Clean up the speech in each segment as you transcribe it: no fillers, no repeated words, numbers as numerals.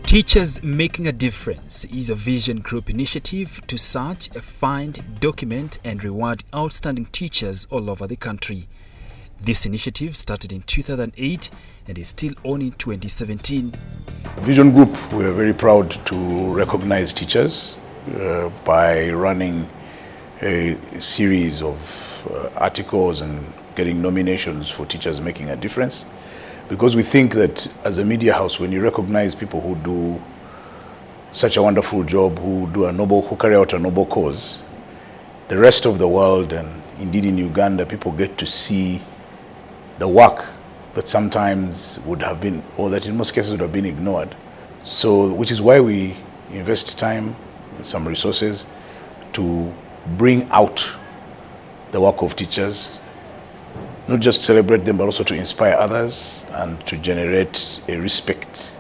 Teachers Making a Difference is a vision group initiative to search, find, document and reward outstanding teachers all over the country. This initiative started in 2008 and is still on in 2017. Vision Group, we are very proud to recognize teachers by running a series of articles and getting nominations for Teachers Making a Difference. Because we think that as a media house, when you recognize people who do such a wonderful job, who carry out a noble cause, the rest of the world and indeed in Uganda, people get to see the work that sometimes would have been, or that in most cases would have been ignored. So, which is why we invest time and some resources to bring out the work of teachers, not just celebrate them, but also to inspire others and to generate a respect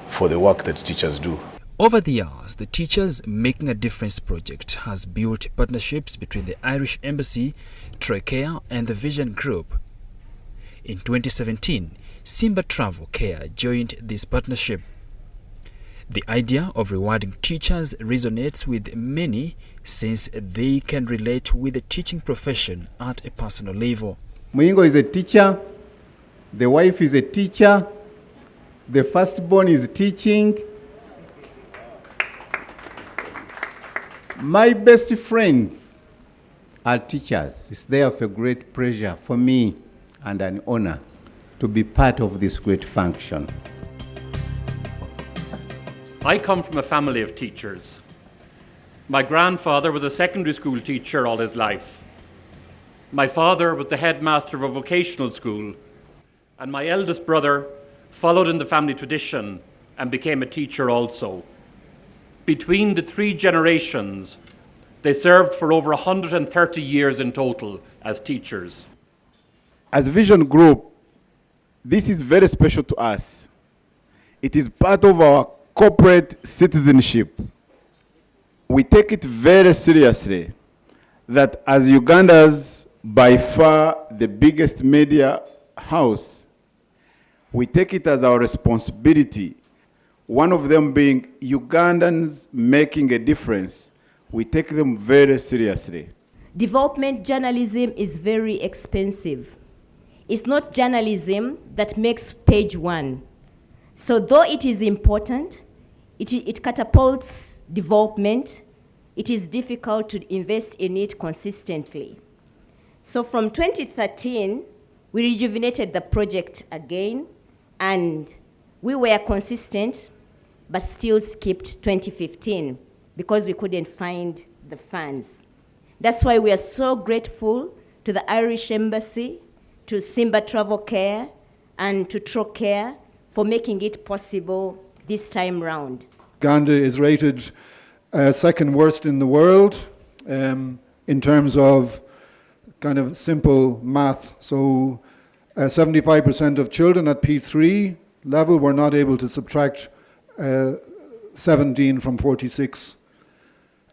for the work that teachers do. Over the years, the Teachers Making a Difference project has built partnerships between the Irish Embassy, Trachea and the Vision Group. In 2017, Simba Travel Care joined this partnership. The idea of rewarding teachers resonates with many since they can relate with the teaching profession at a personal level. Muyingo is a teacher, the wife is a teacher, the firstborn is teaching. My best friends are teachers. It's therefore a great pleasure for me and an honor to be part of this great function. I come from a family of teachers. My grandfather was a secondary school teacher all his life. My father was the headmaster of a vocational school, and my eldest brother followed in the family tradition and became a teacher also. Between the three generations, they served for over 130 years in total as teachers. As Vision Group, this is very special to us. It is part of our corporate citizenship. We take it very seriously that as Uganda's by far the biggest media house, we take it as our responsibility, one of them being Ugandans making a difference. We take them very seriously. Development journalism is very expensive. It's not journalism that makes page one. So though it is important, it catapults development, it is difficult to invest in it consistently. So from 2013, we rejuvenated the project again, and we were consistent, but still skipped 2015 because we couldn't find the funds. That's why we are so grateful to the Irish Embassy, to Simba Travel Care, and to Trachea for making it possible this time round. Uganda is rated second worst in the world in terms of kind of simple math. So 75% of children at P3 level were not able to subtract 17 from 46.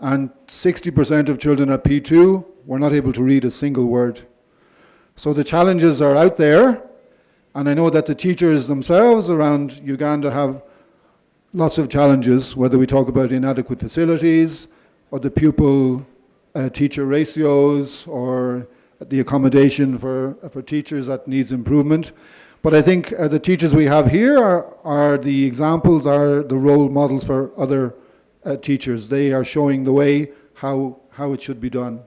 And 60% of children at P2 were not able to read a single word. So the challenges are out there, and I know that the teachers themselves around Uganda have lots of challenges, whether we talk about inadequate facilities or the pupil-teacher ratios or the accommodation for teachers that needs improvement. But I think the teachers we have here are the examples, are the role models for other teachers. They are showing the way how it should be done.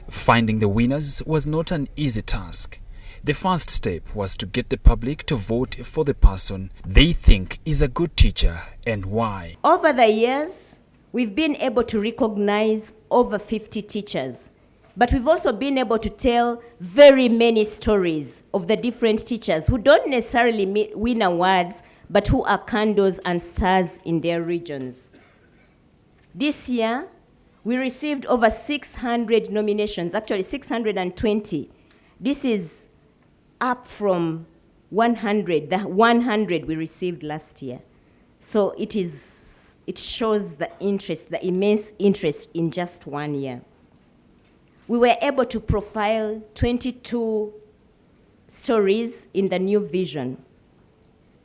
Finding the winners was not an easy task. The first step was to get the public to vote for the person they think is a good teacher and why. Over the years, we've been able to recognize over 50 teachers, but we've also been able to tell very many stories of the different teachers who don't necessarily win awards, but who are candles and stars in their regions. This year, we received over 600 nominations, actually 620. This is up from 100, the 100 we received last year. So it shows the interest, the immense interest in just 1 year. We were able to profile 22 stories in the new vision.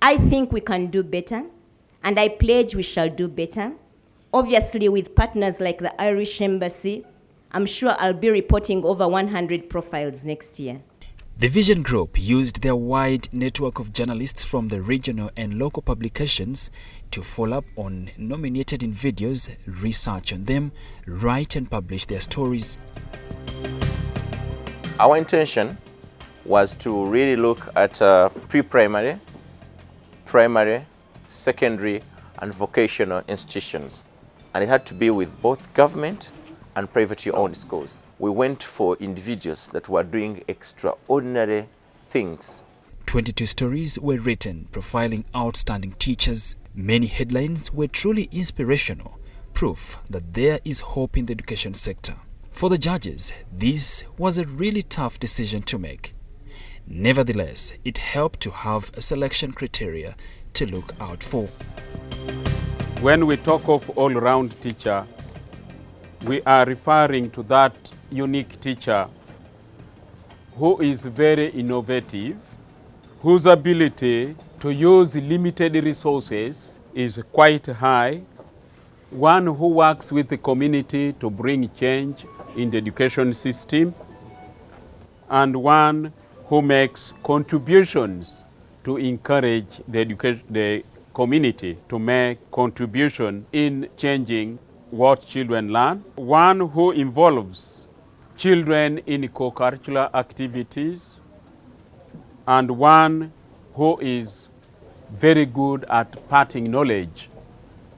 I think we can do better, and I pledge we shall do better. Obviously, with partners like the Irish Embassy, I'm sure I'll be reporting over 100 profiles next year. The Vision Group used their wide network of journalists from the regional and local publications to follow up on nominated individuals, research on them, write and publish their stories. Our intention was to really look at pre-primary, primary, secondary and vocational institutions. And it had to be with both government and privately owned schools. We went for individuals that were doing extraordinary things. 22 stories were written profiling outstanding teachers. Many headlines were truly inspirational, proof that there is hope in the education sector. For the judges, this was a really tough decision to make. Nevertheless, it helped to have a selection criteria to look out for. When we talk of all-round teacher, we are referring to that unique teacher who is very innovative, whose ability to use limited resources is quite high, one who works with the community to bring change in the education system, and one who makes contributions to encourage the community to make contribution in changing what children learn, one who involves children in co-curricular activities, and one who is very good at imparting knowledge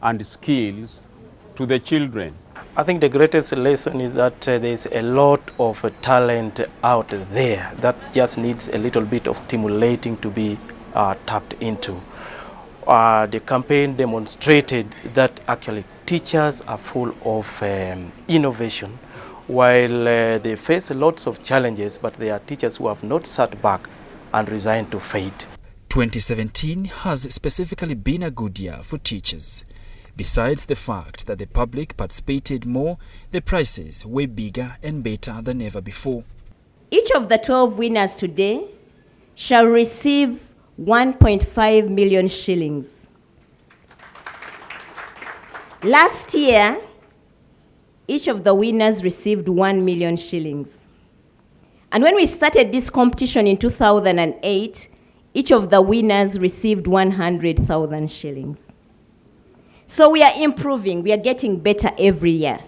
and skills to the children. I think the greatest lesson is that there is a lot of talent out there that just needs a little bit of stimulating to be tapped into. The campaign demonstrated that actually teachers are full of innovation. While they face lots of challenges, but they are teachers who have not sat back and resigned to fate. 2017 has specifically been a good year for teachers. Besides the fact that the public participated more, the prizes were bigger and better than ever before. Each of the 12 winners today shall receive 1.5 million shillings. Last year, each of the winners received 1 million shillings. And when we started this competition in 2008, each of the winners received 100,000 shillings. So we are improving, we are getting better every year.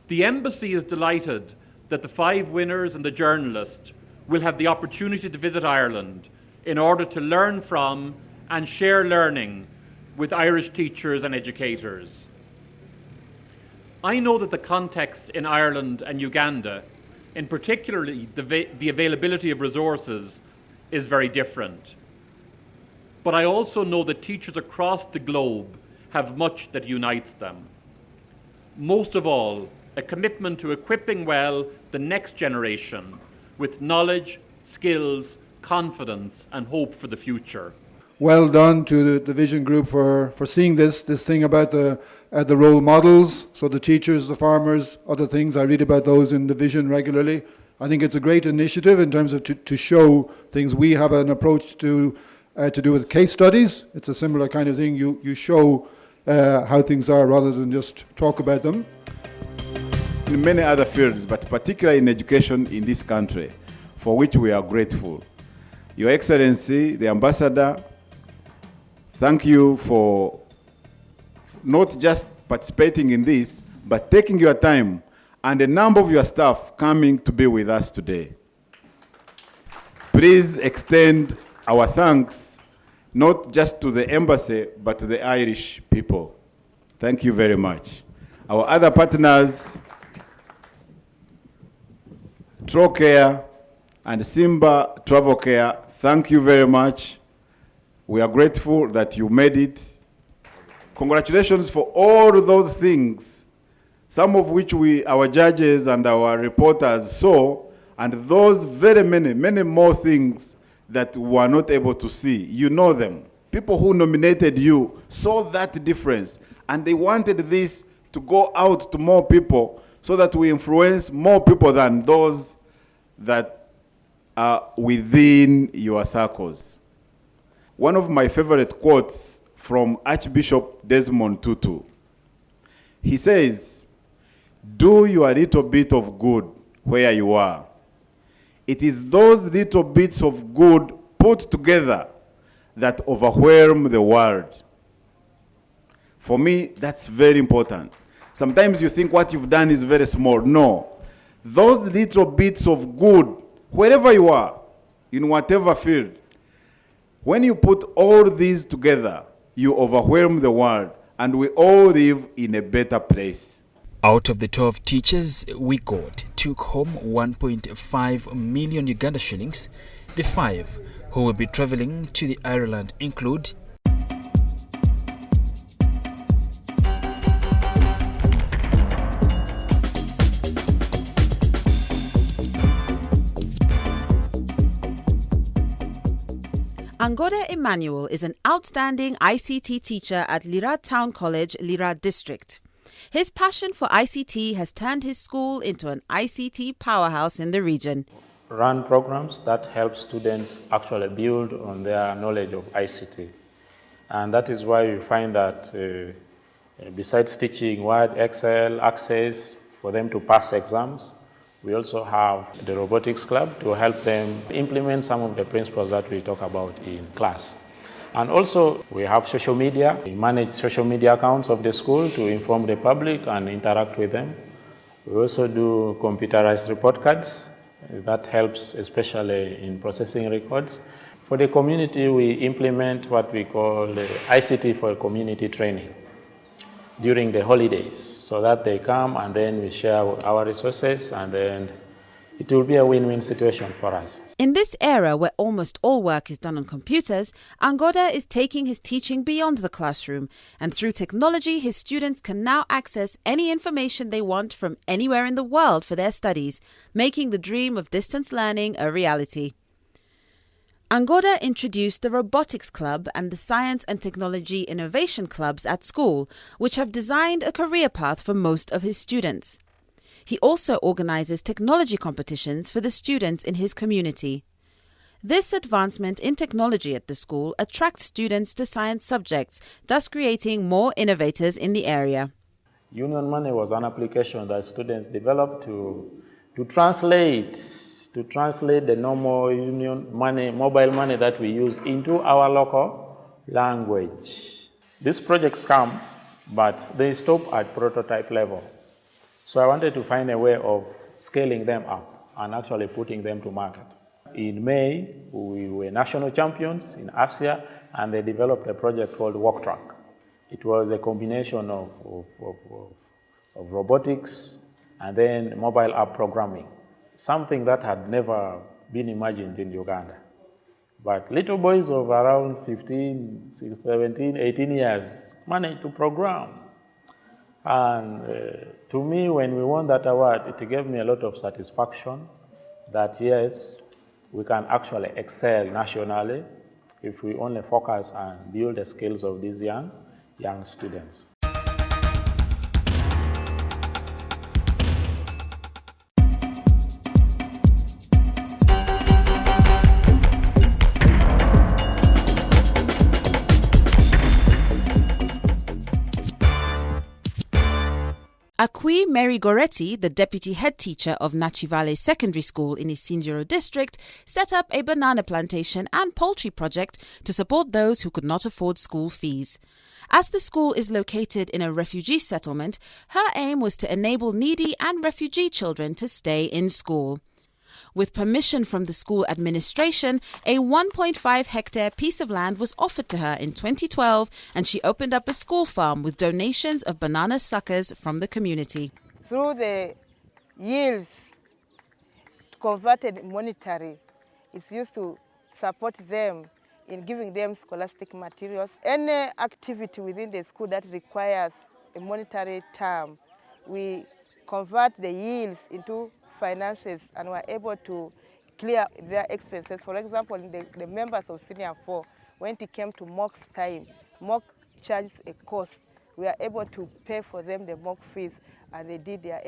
The Embassy is delighted that the 5 winners and the journalist will have the opportunity to visit Ireland in order to learn from and share learning with Irish teachers and educators. I know that the context in Ireland and Uganda, in particularly the availability of resources, is very different. But I also know that teachers across the globe have much that unites them. Most of all, a commitment to equipping well the next generation with knowledge, skills, confidence and hope for the future. Well done to the Vision Group for seeing this thing about the role models, so the teachers, the farmers, other things. I read about those in the Vision regularly. I think it's a great initiative in terms of to show things. We have an approach to do with case studies. It's a similar kind of thing. You show how things are rather than just talk about them. In many other fields, but particularly in education in this country, for which we are grateful. Your Excellency, the Ambassador, thank you for not just participating in this, but taking your time and a number of your staff coming to be with us today. Please extend our thanks, not just to the Embassy, but to the Irish people. Thank you very much. Our other partners, Trocare and Simba Travel Care, thank you very much. We are grateful that you made it. Congratulations for all those things, some of which our judges and our reporters saw, and those very many more things that we were not able to see. You know them. People who nominated you saw that difference, and they wanted this to go out to more people so that we influence more people than those that are within your circles. One of my favorite quotes from Archbishop Desmond Tutu. He says, "Do your little bit of good where you are. It is those little bits of good put together that overwhelm the world." For me, that's very important. Sometimes you think what you've done is very small. No. Those little bits of good, wherever you are, in whatever field, when you put all these together, you overwhelm the world, and we all live in a better place. Out of the 12 teachers we got took home 1.5 million Uganda shillings. The 5 who will be traveling to the Ireland include Angada Emmanuel is an outstanding ICT teacher at Lira Town College, Lira District. His passion for ICT has turned his school into an ICT powerhouse in the region. Run programs that help students actually build on their knowledge of ICT. And that is why you find that besides teaching Word, Excel, Access for them to pass exams, we also have the robotics club to help them implement some of the principles that we talk about in class. And also we have social media. We manage social media accounts of the school to inform the public and interact with them. We also do computerized report cards. That helps especially in processing records. For the community, we implement what we call the ICT for community training during the holidays, so that they come and then we share our resources, and then it will be a win-win situation for us. In this era where almost all work is done on computers, Angada is taking his teaching beyond the classroom, and through technology his students can now access any information they want from anywhere in the world for their studies, making the dream of distance learning a reality. Angada introduced the Robotics Club and the Science and Technology Innovation Clubs at school, which have designed a career path for most of his students. He also organizes technology competitions for the students in his community. This advancement in technology at the school attracts students to science subjects, thus creating more innovators in the area. Union Money was an application that students developed to translate the normal union money, mobile money that we use into our local language. These projects come, but they stop at prototype level. So I wanted to find a way of scaling them up and actually putting them to market. In May, we were national champions in Asia, and they developed a project called Walk Track. It was a combination of robotics and then mobile app programming, something that had never been imagined in Uganda. But little boys of around 15, 16, 17, 18 years managed to program. And to me, when we won that award, it gave me a lot of satisfaction that yes, we can actually excel nationally if we only focus and build the skills of these young students. Akwi Mary Goretti, the deputy head teacher of Nachivale Secondary School in Isinjiro district, set up a banana plantation and poultry project to support those who could not afford school fees. As the school is located in a refugee settlement, her aim was to enable needy and refugee children to stay in school. With permission from the school administration, a 1.5 hectare piece of land was offered to her in 2012, and she opened up a school farm with donations of banana suckers from the community. Through the yields converted monetary, it's used to support them in giving them scholastic materials. Any activity within the school that requires a monetary term, we convert the yields into finances and were able to clear their expenses. For example, the members of Senior 4, when it came to mock's time, mock charged a cost. We are able to pay for them the mock fees, and they did their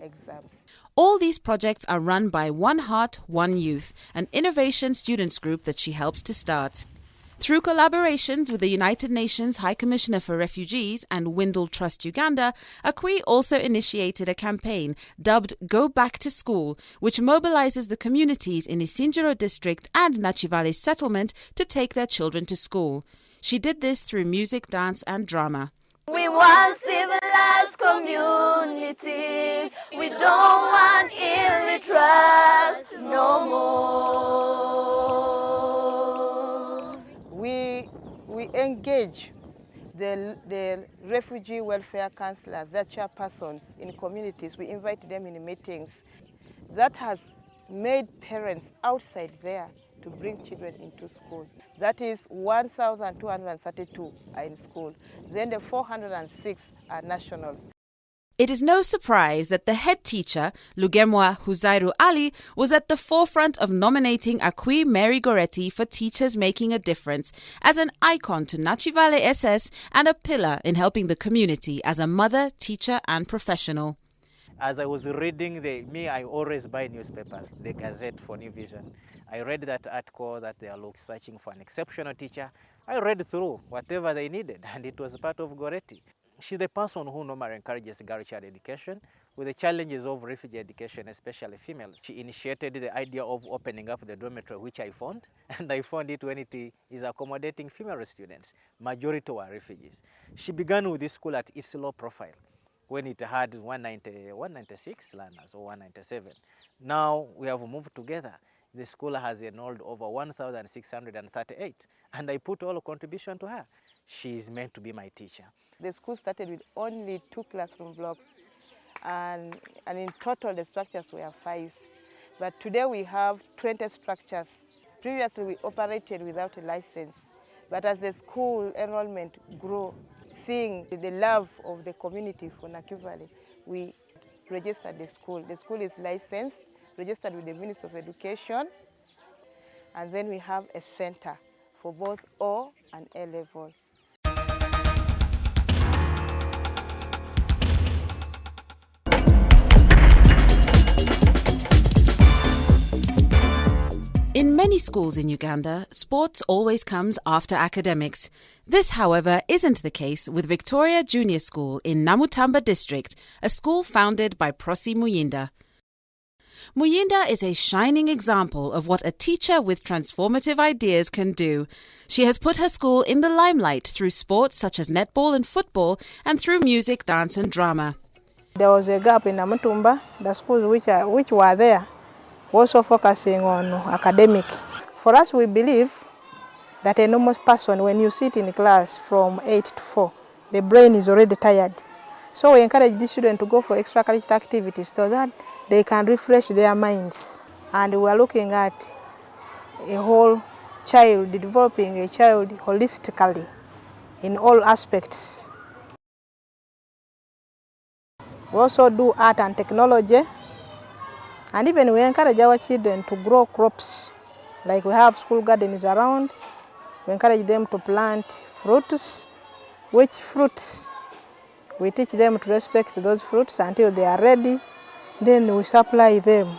exams. All these projects are run by One Heart, One Youth, an innovation students group that she helps to start. Through collaborations with the United Nations High Commissioner for Refugees and Windle Trust Uganda, Akwi also initiated a campaign dubbed Go Back to School, which mobilizes the communities in Isinjiro district and Nachivale settlement to take their children to school. She did this through music, dance and drama. We want civilized communities. We don't want illiteracy no more. We engage the refugee welfare counselors, the chairpersons in communities. We invite them in meetings. That has made parents outside there to bring children into school. That is 1,232 are in school. Then the 406 are nationals. It is no surprise that the head teacher, Lugemwa Huzairu Ali, was at the forefront of nominating Akwi Mary Goretti for Teachers Making a Difference as an icon to Nachivale SS and a pillar in helping the community as a mother, teacher and professional. As I was reading I always buy newspapers, the Gazette for New Vision. I read that article that they are searching for an exceptional teacher. I read through whatever they needed, and it was part of Goretti. She's the person who normally encourages girl child education with the challenges of refugee education, especially females. She initiated the idea of opening up the dormitory, which I found, and I found it when it is accommodating female students. Majority were refugees. She began with this school at its low profile, when it had 196 learners or 197. Now we have moved together. The school has enrolled over 1,638, and I put all contribution to her. She is meant to be my teacher. The school started with only 2 classroom blocks, and in total the structures were 5. But today we have 20 structures. Previously we operated without a license, but as the school enrollment grew, seeing the love of the community for Nakivale, we registered the school. The school is licensed, registered with the Ministry of Education, and then we have a center for both O and A level. In many schools in Uganda, sports always comes after academics. This, however, isn't the case with Victoria Junior School in Namutamba district, a school founded by Prosi Muyinda. Muyinda is a shining example of what a teacher with transformative ideas can do. She has put her school in the limelight through sports such as netball and football and through music, dance and drama. There was a gap in Namutumba. The schools which were there also focusing on academic. For us, we believe that a normal person, when you sit in class from 8 to 4, the brain is already tired. So we encourage these students to go for extracurricular activities so that they can refresh their minds. And we are looking at a whole child, developing a child holistically in all aspects. We also do art and technology. And even we encourage our children to grow crops. Like we have school gardens around. We encourage them to plant fruits. Which fruits? We teach them to respect those fruits until they are ready. Then we supply them.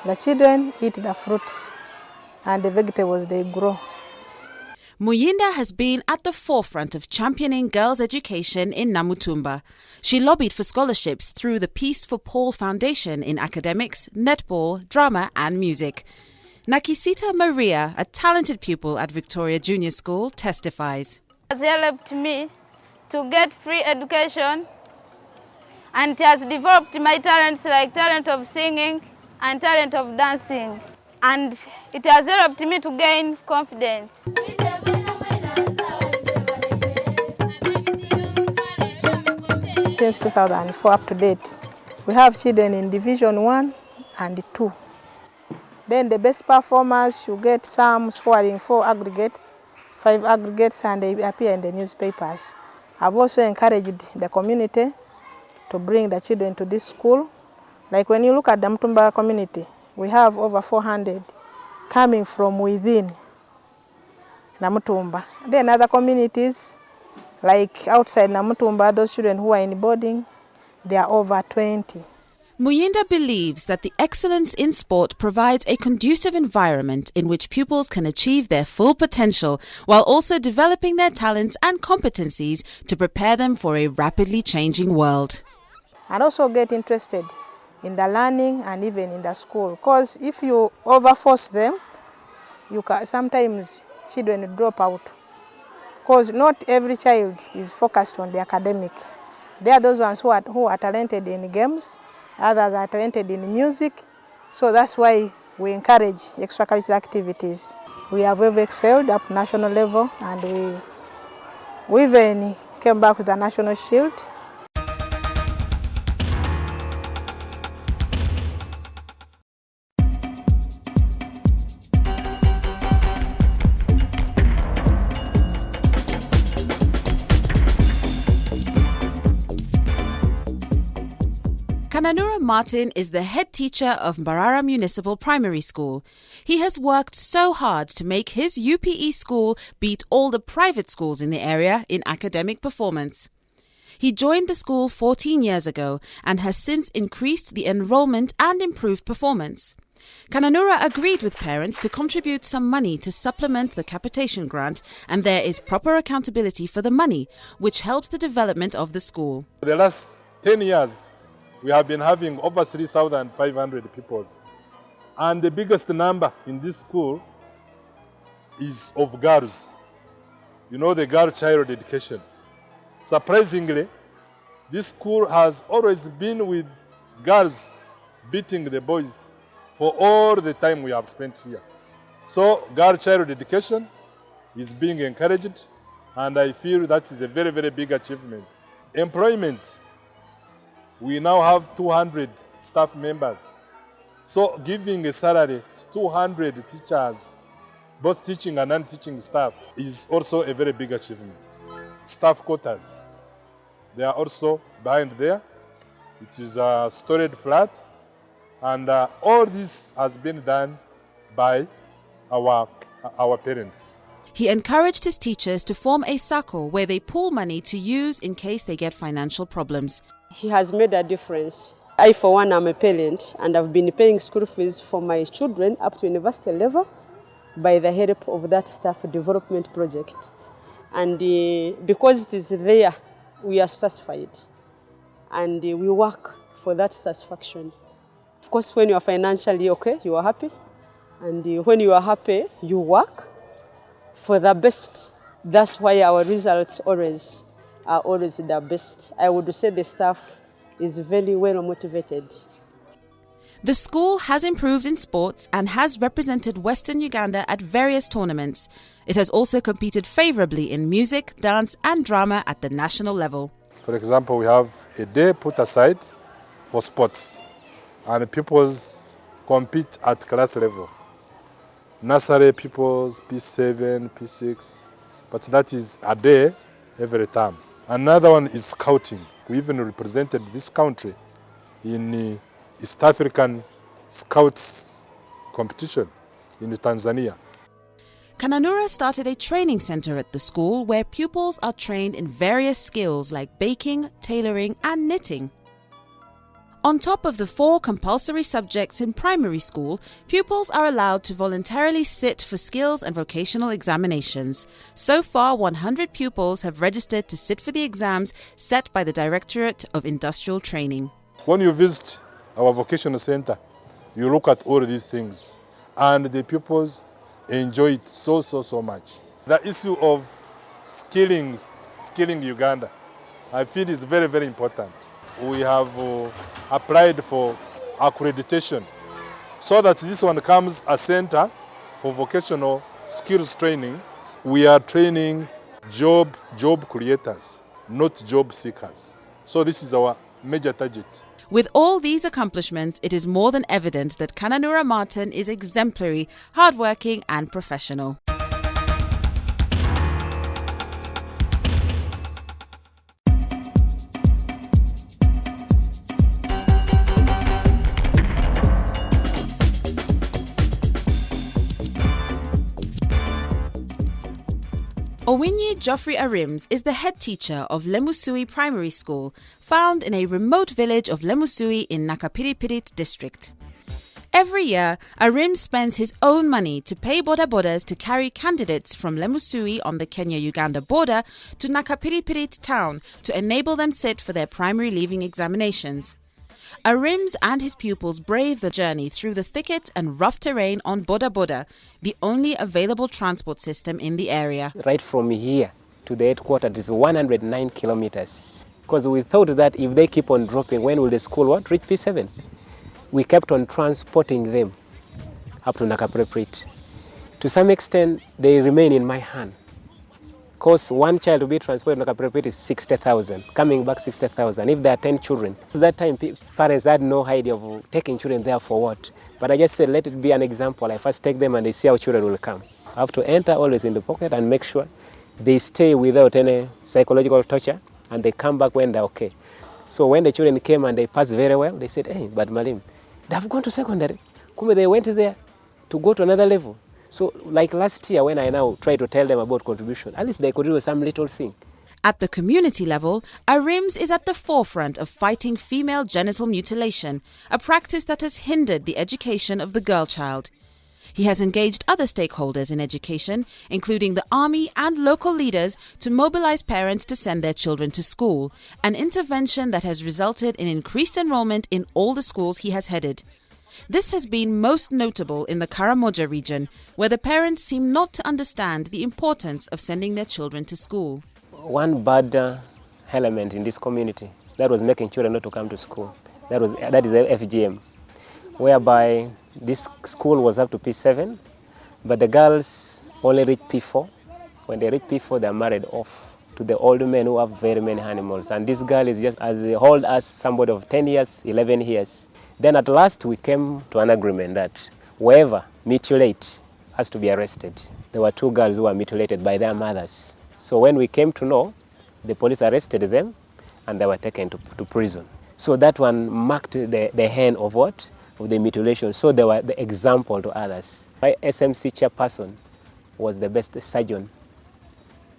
The children eat the fruits and the vegetables they grow. Muyinda has been at the forefront of championing girls' education in Namutumba. She lobbied for scholarships through the Peace for Paul Foundation in academics, netball, drama and music. Nakisita Maria, a talented pupil at Victoria Junior School, testifies. It has helped me to get free education, and it has developed my talents like talent of singing and talent of dancing. And it has helped me to gain confidence. Since 2004 up to date, we have children in Division 1 and 2. Then the best performers, you get some scoring 4 aggregates, 5 aggregates, and they appear in the newspapers. I've also encouraged the community to bring the children to this school. Like when you look at the Mutumba community, we have over 400 coming from within Namutumba. Then other communities, like outside Namutumba, those children who are in boarding, they are over 20. Muyinda believes that the excellence in sport provides a conducive environment in which pupils can achieve their full potential while also developing their talents and competencies to prepare them for a rapidly changing world. And also get interested in the learning and even in the school. Because if you overforce them, sometimes children drop out. Because not every child is focused on the academic. There are those ones who are talented in games, others are talented in music. So that's why we encourage extracurricular activities. We have excelled up national level, and we even came back with a national shield. Kananura Martin is the head teacher of Barrera Municipal Primary School. He has worked so hard to make his UPE school beat all the private schools in the area in academic performance. He joined the school 14 years ago and has since increased the enrollment and improved performance. Kananura agreed with parents to contribute some money to supplement the capitation grant, and there is proper accountability for the money, which helps the development of the school. For the last 10 years, we have been having over 3,500 pupils. And the biggest number in this school is of girls. You know, the girl child education. Surprisingly, this school has always been with girls beating the boys for all the time we have spent here. So girl child education is being encouraged, and I feel that is a very, very big achievement. Employment. We now have 200 staff members. So giving a salary to 200 teachers, both teaching and non-teaching staff, is also a very big achievement. Staff quarters, they are also behind there. It is a storage flat, and all this has been done by our parents. He encouraged his teachers to form a circle where they pool money to use in case they get financial problems. He has made a difference. I, for one, am a parent, and I've been paying school fees for my children up to university level by the help of that staff development project. And because it is there, we are satisfied, and we work for that satisfaction. Of course, when you are financially okay, you are happy, and when you are happy, you work for the best. That's why our results are always the best. I would say the staff is very well motivated. The school has improved in sports and has represented Western Uganda at various tournaments. It has also competed favourably in music, dance and drama at the national level. For example, we have a day put aside for sports, and pupils compete at class level. Nursery pupils, P7, P6, but that is a day every time. Another one is scouting. We even represented this country in the East African Scouts competition in Tanzania. Kananura started a training centre at the school where pupils are trained in various skills like baking, tailoring and knitting. On top of the 4 compulsory subjects in primary school, pupils are allowed to voluntarily sit for skills and vocational examinations. So far, 100 pupils have registered to sit for the exams set by the Directorate of Industrial Training. When you visit our vocational center, you look at all these things, and the pupils enjoy it so much. The issue of skilling Uganda, I feel is very, very important. We have applied for accreditation so that this one becomes a center for vocational skills training. We are training job creators, not job seekers. So this is our major target. With all these accomplishments, it is more than evident that Kananura Martin is exemplary, hardworking and professional. Owiny Geoffrey Arims is the head teacher of Lemusui Primary School, found in a remote village of Lemusui in Nakapiripirit district. Every year, Arims spends his own money to pay bodabodas to carry candidates from Lemusui on the Kenya-Uganda border to Nakapiripirit town to enable them sit for their primary leaving examinations. Arims and his pupils brave the journey through the thicket and rough terrain on bodaboda, the only available transport system in the area. Right from here to the headquarters is 109 kilometers. Because we thought that if they keep on dropping, when will the school reach P7? We kept on transporting them up to Nakapiripirit. To some extent, they remain in my hand. Because one child to be transported to Nakapiripirit is 60,000, coming back 60,000, if there are 10 children. At that time, parents had no idea of taking children there for what. But I just said, let it be an example. I first take them and they see how children will come. I have to enter always in the pocket and make sure they stay without any psychological torture and they come back when they're okay. So when the children came and they passed very well, they said, hey, but Malim, they've gone to secondary. They went there to go to another level. So like last year when I now try to tell them about contribution, at least they could do some little thing. At the community level, Arims is at the forefront of fighting female genital mutilation, a practice that has hindered the education of the girl child. He has engaged other stakeholders in education, including the army and local leaders, to mobilize parents to send their children to school, an intervention that has resulted in increased enrollment in all the schools he has headed. This has been most notable in the Karamoja region, where the parents seem not to understand the importance of sending their children to school. One bad element in this community that was making children not to come to school, that is FGM, whereby this school was up to P7, but the girls only reach P4. When they reach P4, they are married off to the old men who have very many animals. And this girl is just as old as somebody of 10 years, 11 years. Then at last we came to an agreement that whoever mutilates has to be arrested. There were 2 girls who were mutilated by their mothers. So when we came to know, the police arrested them and they were taken to prison. So that one marked the end of what? Of the mutilation. So they were the example to others. My SMC chairperson was the best surgeon.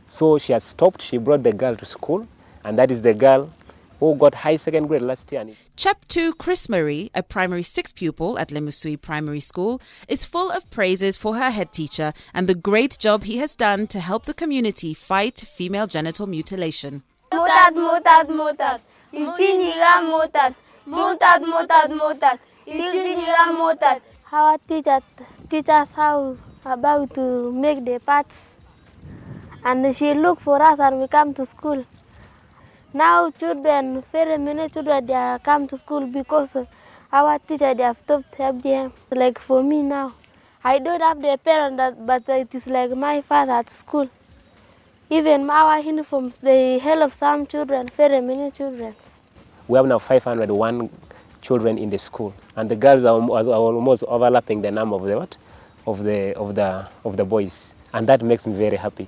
So she has stopped, she brought the girl to school, and that is the girl who got high second grade last year. Chep 2 Chris Marie, a primary 6 pupil at Lemusui Primary School, is full of praises for her head teacher and the great job he has done to help the community fight female genital mutilation. Mutad, mutad, mutad. Itiniga mutad. Mutad, mutad, mutad. Itiniga mutad. Our teacher teach us how about to make the parts. And she look for us and we come to school. Now children, very many children, they are come to school because our teacher, they have stopped FGM. Like for me now, I don't have the parent, but it is like my father at school. Even our uniforms, they help some children, very many children. We have now 501 children in the school, and the girls are almost overlapping the number of the boys, and that makes me very happy.